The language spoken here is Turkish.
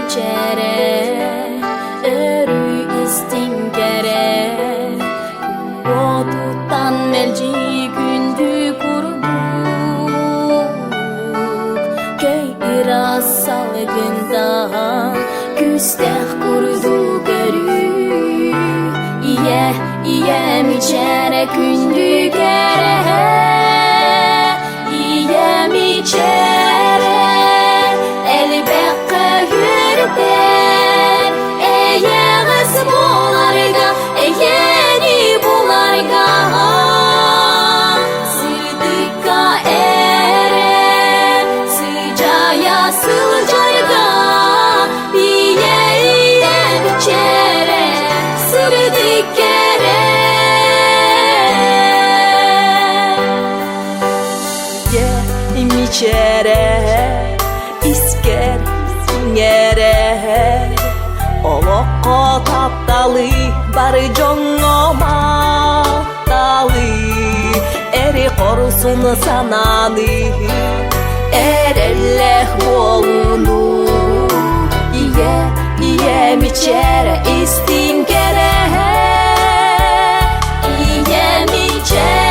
Micere örü istinkere Odutan melci gündü kuruduk Köy biraz salgında Küsteh kurdu görü İye micere gündü kere İye micere Eyağız bularga, eyeni bularga Sırdıka ere, sıcaya sılcarga Biye biçere, sırdık ere Ye miçere, isker ngere Olokko taptalı bari jongo matalı Eri korusun sananı Erelleh bolunu İye miçere istinkere İye miçere